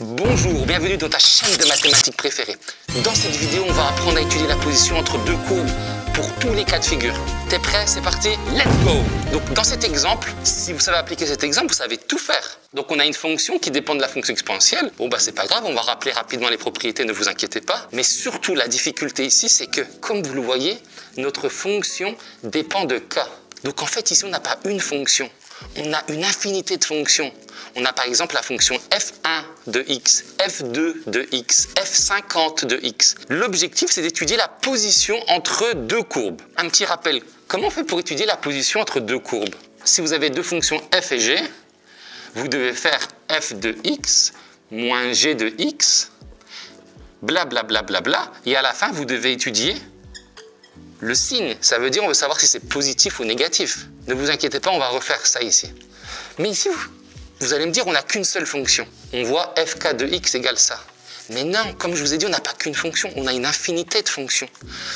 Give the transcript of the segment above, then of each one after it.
Bonjour, bienvenue dans ta chaîne de mathématiques préférée. Dans cette vidéo, on va apprendre à étudier la position entre deux courbes pour tous les cas de figure. T'es prêt? C'est parti? Let's go! Donc dans cet exemple, si vous savez appliquer cet exemple, vous savez tout faire. Donc on a une fonction qui dépend de la fonction exponentielle. Bon bah c'est pas grave, on va rappeler rapidement les propriétés, ne vous inquiétez pas. Mais surtout la difficulté ici, c'est que, comme vous le voyez, notre fonction dépend de k. Donc en fait ici on n'a pas une fonction, on a une infinité de fonctions. On a par exemple la fonction f1 de x, f2 de x, f50 de x. L'objectif, c'est d'étudier la position entre deux courbes. Un petit rappel, comment on fait pour étudier la position entre deux courbes? Si vous avez deux fonctions f et g, vous devez faire f de x moins g de x, blablabla, bla, bla, bla, et à la fin, vous devez étudier le signe. Ça veut dire on veut savoir si c'est positif ou négatif. Ne vous inquiétez pas, on va refaire ça ici. Mais ici, vous allez me dire, on n'a qu'une seule fonction. On voit fk de x égale ça. Mais non, comme je vous ai dit, on n'a pas qu'une fonction, on a une infinité de fonctions.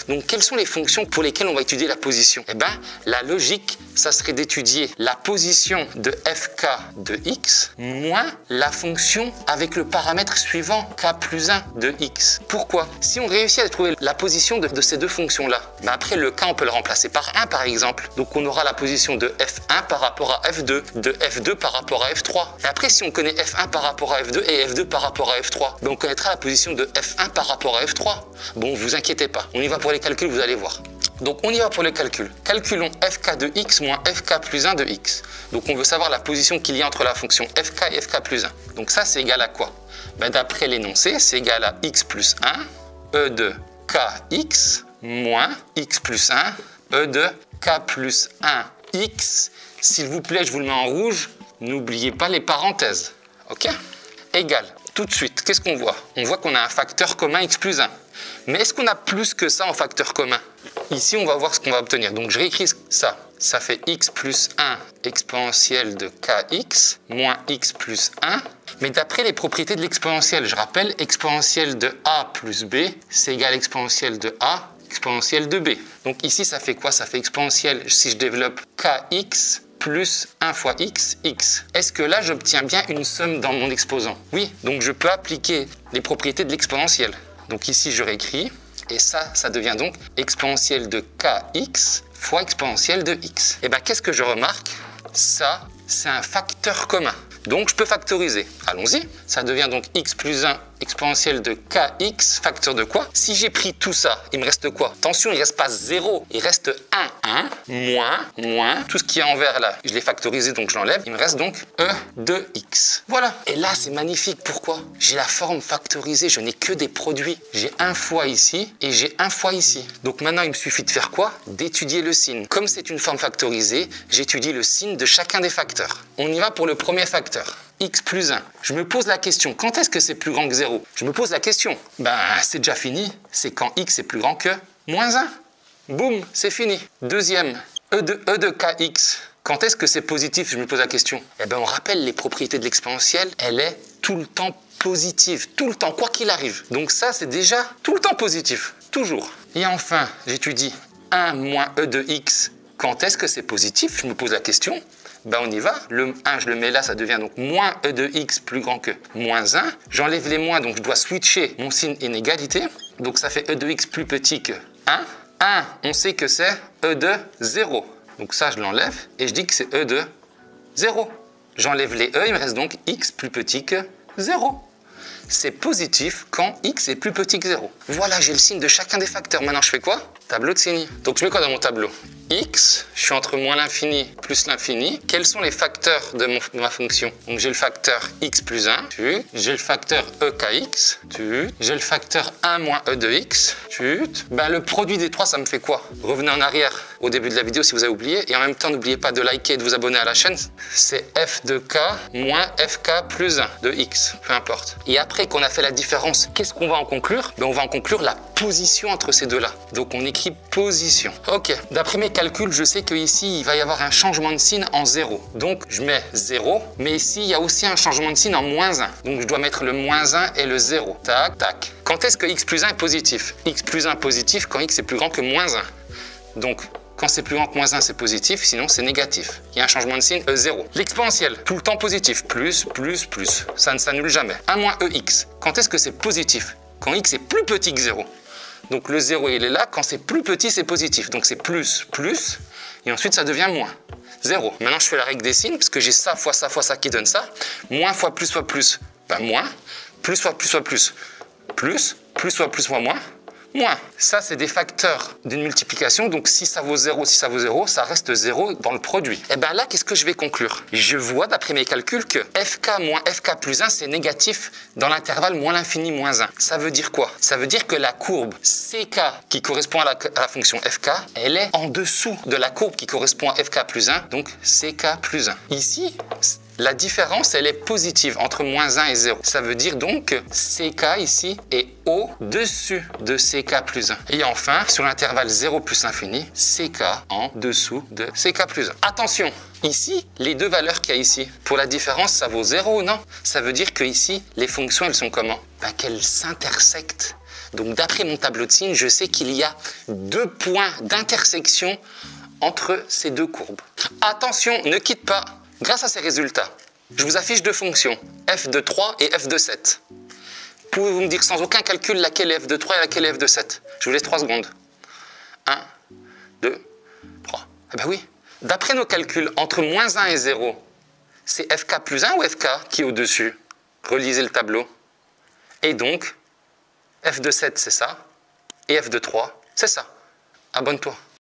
Donc, quelles sont les fonctions pour lesquelles on va étudier la position? Eh bien, la logique, ça serait d'étudier la position de fk de x moins la fonction avec le paramètre suivant, k plus 1 de x. Pourquoi? Si on réussit à trouver la position de ces deux fonctions-là, ben après le k, on peut le remplacer par 1 par exemple. Donc, on aura la position de f1 par rapport à f2, de f2 par rapport à f3. Et après, si on connaît f1 par rapport à f2 et f2 par rapport à f3, ben on connaîtra la position de f1 par rapport à f3. Bon, vous inquiétez pas, on y va pour les calculs, vous allez voir. Donc, on y va pour les calculs. Calculons fk de x moins fk plus 1 de x. Donc, on veut savoir la position qu'il y a entre la fonction fk et fk plus 1. Donc, ça, c'est égal à quoi? Ben, d'après l'énoncé, c'est égal à x plus 1, e de kx, moins x plus 1, e de k plus 1 x. S'il vous plaît, je vous le mets en rouge. N'oubliez pas les parenthèses. OK? Égal. Tout de suite, qu'est-ce qu'on voit? On voit qu'on a un facteur commun x plus 1. Mais est-ce qu'on a plus que ça en facteur commun? Ici, on va voir ce qu'on va obtenir. Donc, je réécris ça. Ça fait x plus 1 exponentielle de kx moins x plus 1. Mais d'après les propriétés de l'exponentielle, je rappelle, exponentielle de a plus b, c'est égal à exponentielle de a, exponentielle de b. Donc ici, ça fait quoi? Ça fait exponentielle, si je développe kx plus 1 fois x, x. Est-ce que là, j'obtiens bien une somme dans mon exposant? Oui, donc je peux appliquer les propriétés de l'exponentielle. Donc ici, je réécris, et ça devient donc exponentielle de kx fois exponentielle de x. Et bien, qu'est-ce que je remarque? Ça, c'est un facteur commun. Donc, je peux factoriser. Allons-y. Ça devient donc x plus 1 exponentielle de kx, facteur de quoi? Si j'ai pris tout ça, il me reste quoi? Attention, il ne reste pas 0, il reste 1, moins, tout ce qui est en vert là, je l'ai factorisé, donc je l'enlève. Il me reste donc e de x. Voilà. Et là, c'est magnifique. Pourquoi? J'ai la forme factorisée, je n'ai que des produits. J'ai 1 fois ici et j'ai 1 fois ici. Donc maintenant, il me suffit de faire quoi? D'étudier le signe. Comme c'est une forme factorisée, j'étudie le signe de chacun des facteurs. On y va pour le premier facteur. X plus 1. Je me pose la question, quand est-ce que c'est plus grand que 0? Je me pose la question. Ben, c'est déjà fini. C'est quand x est plus grand que moins 1. Boum, c'est fini. Deuxième, e de kx. Quand est-ce que c'est positif? Je me pose la question. Eh bien, on rappelle les propriétés de l'exponentielle. Elle est tout le temps positive. Tout le temps, quoi qu'il arrive. Donc ça, c'est déjà tout le temps positif. Toujours. Et enfin, j'étudie 1 moins e de x. Quand est-ce que c'est positif? Je me pose la question. Ben on y va, le 1 je le mets là, ça devient donc moins e de x plus grand que moins 1. J'enlève les moins, donc je dois switcher mon signe inégalité. Donc ça fait e de x plus petit que 1. 1, on sait que c'est e de 0. Donc ça je l'enlève et je dis que c'est e de 0. J'enlève les e, il me reste donc x plus petit que 0. C'est positif quand x est plus petit que 0. Voilà, j'ai le signe de chacun des facteurs. Maintenant je fais quoi? Tableau de signes. Donc je mets quoi dans mon tableau? X, je suis entre moins l'infini plus l'infini. Quels sont les facteurs de ma fonction? Donc j'ai le facteur x plus 1, j'ai le facteur ekx, j'ai le facteur 1 moins e de x, ben, le produit des trois, ça me fait quoi? Revenez en arrière au début de la vidéo si vous avez oublié. Et en même temps, n'oubliez pas de liker et de vous abonner à la chaîne. C'est f de k moins fk plus 1 de x, peu importe. Et après qu'on a fait la différence, qu'est-ce qu'on va en conclure? Ben, on va en conclure la position entre ces deux-là. Donc on écrit position. Ok, d'après mes calcul, je sais qu'ici, il va y avoir un changement de signe en 0. Donc, je mets 0. Mais ici, il y a aussi un changement de signe en moins 1. Donc, je dois mettre le moins 1 et le 0. Tac, tac. Quand est-ce que x plus 1 est positif? X plus 1 positif quand x est plus grand que moins 1. Donc, quand c'est plus grand que moins 1, c'est positif, sinon c'est négatif. Il y a un changement de signe, 0. L'exponentielle, tout le temps positif, plus, plus, plus. Ça ne s'annule jamais. 1 moins EX, quand est-ce que c'est positif? Quand x est plus petit que 0. Donc le 0, il est là, quand c'est plus petit, c'est positif. Donc c'est plus, plus, et ensuite ça devient moins. 0. Maintenant, je fais la règle des signes, parce que j'ai ça fois ça qui donne ça. Moins fois plus, ben moins. Plus fois plus, plus. Plus fois plus fois moins. Moins. Ça, c'est des facteurs d'une multiplication. Donc, si ça vaut 0, ça reste 0 dans le produit. Et bien là, qu'est-ce que je vais conclure? Je vois, d'après mes calculs, que fk moins fk plus 1, c'est négatif dans l'intervalle moins l'infini moins 1. Ça veut dire quoi? Ça veut dire que la courbe ck, qui correspond à la fonction fk, elle est en dessous de la courbe qui correspond à fk plus 1, donc ck plus 1. Ici, la différence, elle est positive entre moins 1 et 0. Ça veut dire donc que ck ici est au-dessus de ck plus 1. Et enfin, sur l'intervalle 0 plus infini, ck en dessous de ck plus 1. Attention, ici, les deux valeurs qu'il y a ici, pour la différence, ça vaut 0 ou non? Ça veut dire que ici, les fonctions, elles sont comment? Ben, qu'elles s'intersectent. Donc, d'après mon tableau de signes, je sais qu'il y a 2 points d'intersection entre ces deux courbes. Attention, ne quitte pas. Grâce à ces résultats, je vous affiche deux fonctions, f de 3 et f de 7. Pouvez-vous me dire sans aucun calcul laquelle est f de 3 et laquelle est f de 7? Je vous laisse 3 secondes. 1, 2, 3. Eh bien oui, d'après nos calculs, entre moins 1 et 0, c'est fk plus 1 ou fk qui est au-dessus? Relisez le tableau. Et donc, f de 7, c'est ça, et f de 3, c'est ça. Abonne-toi.